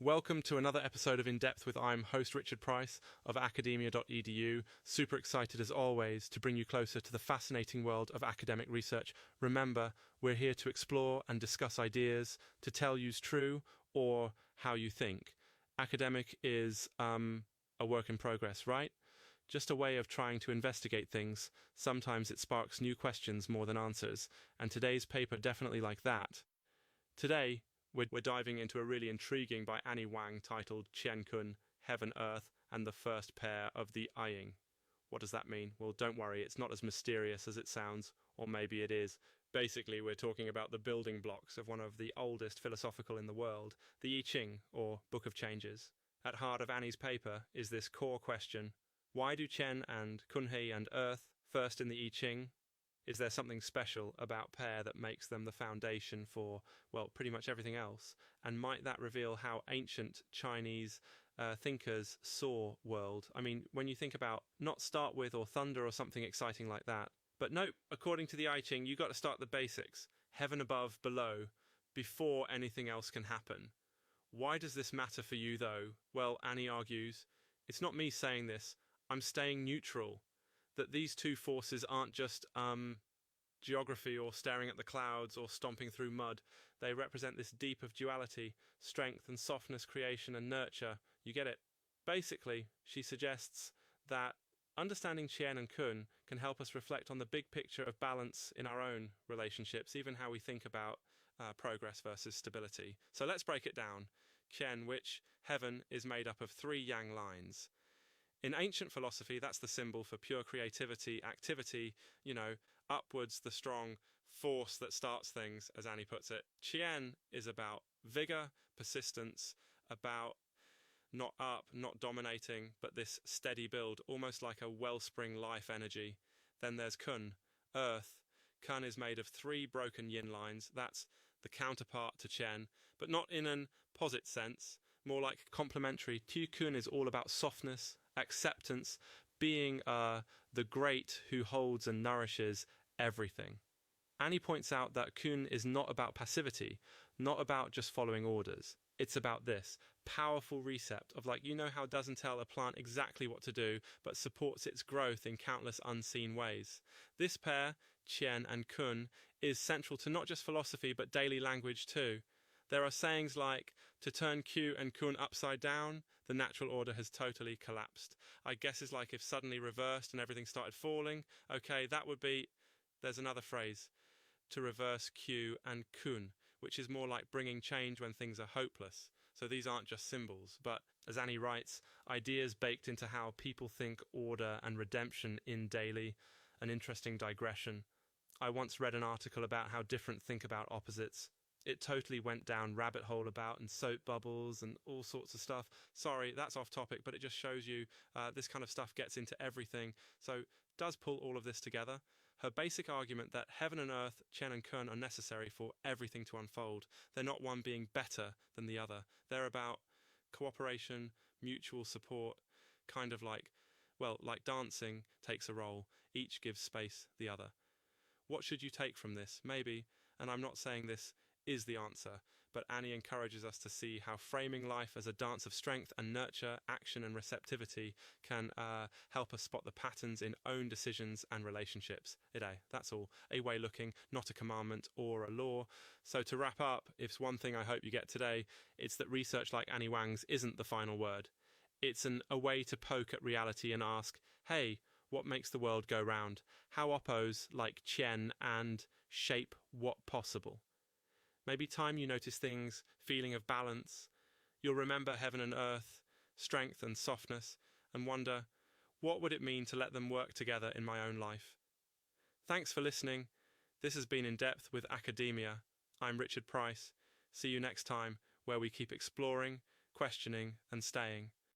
Welcome to another episode of In Depth with I'm host Richard Price of academia.edu. Super excited as always to bring you closer to the fascinating world of academic research. Remember, we're here to explore and discuss ideas, to tell you's true or how you think. Academic is a work in progress, right? Just a way of trying to investigate things. Sometimes it sparks new questions more than answers, and today's paper definitely like that. Today, we're diving into a really intriguing by Annie Wang titled Qian Kun, Heaven, Earth, and the First Pair of the I Ching. What does that mean? Well, don't worry, it's not as mysterious as it sounds, or maybe it is. Basically, we're talking about the building blocks of one of the oldest philosophical in the world, the I Ching, or Book of Changes. At heart of Annie's paper is this core question: why do Qian and Kunhe and Earth first in the I Ching? Is there something special about pair that makes them the foundation for, well, pretty much everything else? And might that reveal how ancient Chinese thinkers saw world? I mean, when you think about not start with or thunder or something exciting like that. But nope, according to the I Ching, you got to start the basics. Heaven above, below, before anything else can happen. Why does this matter for you, though? Well, Annie argues, it's not me saying this. I'm staying neutral. That these two forces aren't just geography or staring at the clouds or stomping through mud. They represent this deep of duality, strength and softness, creation and nurture. You get it? Basically, she suggests that understanding Qian and Kun can help us reflect on the big picture of balance in our own relationships, even how we think about progress versus stability. So let's break it down. Qian, which heaven is made up of three yang lines. In ancient philosophy, that's the symbol for pure creativity, activity, upwards, the strong force that starts things, as Annie puts it. Qian is about vigor, persistence, about not up, not dominating, but this steady build, almost like a wellspring life energy. Then there's Kun, earth. Kun is made of three broken yin lines. That's the counterpart to Qian, but not in an posit sense, more like complementary. Kun is all about softness, acceptance, being the great who holds and nourishes everything. Annie points out that Kun is not about passivity, not about just following orders. It's about this powerful recept of how it doesn't tell a plant exactly what to do, but supports its growth in countless unseen ways. This pair, Qian and Kun, is central to not just philosophy, but daily language too. There are sayings like, to turn Q and Kun upside down, the natural order has totally collapsed. I guess it's like if suddenly reversed and everything started falling. Okay, that would be, there's another phrase, to reverse Q and Kun, which is more like bringing change when things are hopeless. So these aren't just symbols, but, as Annie writes, ideas baked into how people think order and redemption in daily, an interesting digression. I once read an article about how different think about opposites. It totally went down rabbit hole about and soap bubbles and all sorts of stuff. Sorry, that's off topic, but it just shows you this kind of stuff gets into everything. So does pull all of this together. Her basic argument that heaven and earth, Qian and Kun, are necessary for everything to unfold. They're not one being better than the other. They're about cooperation, mutual support, kind of like dancing takes a role. Each gives space the other. What should you take from this? Maybe, and I'm not saying this is the answer, but Annie encourages us to see how framing life as a dance of strength and nurture, action and receptivity can help us spot the patterns in own decisions and relationships. That's all. A way looking, not a commandment or a law. So to wrap up, if it's one thing I hope you get today, it's that research like Annie Wang's isn't the final word. It's a way to poke at reality and ask, hey, what makes the world go round? How oppos like Qian and shape what possible? Maybe time you notice things, feeling of balance. You'll remember heaven and earth, strength and softness, and wonder, what would it mean to let them work together in my own life? Thanks for listening. This has been In Depth with Academia. I'm Richard Price. See you next time, where we keep exploring, questioning, and staying.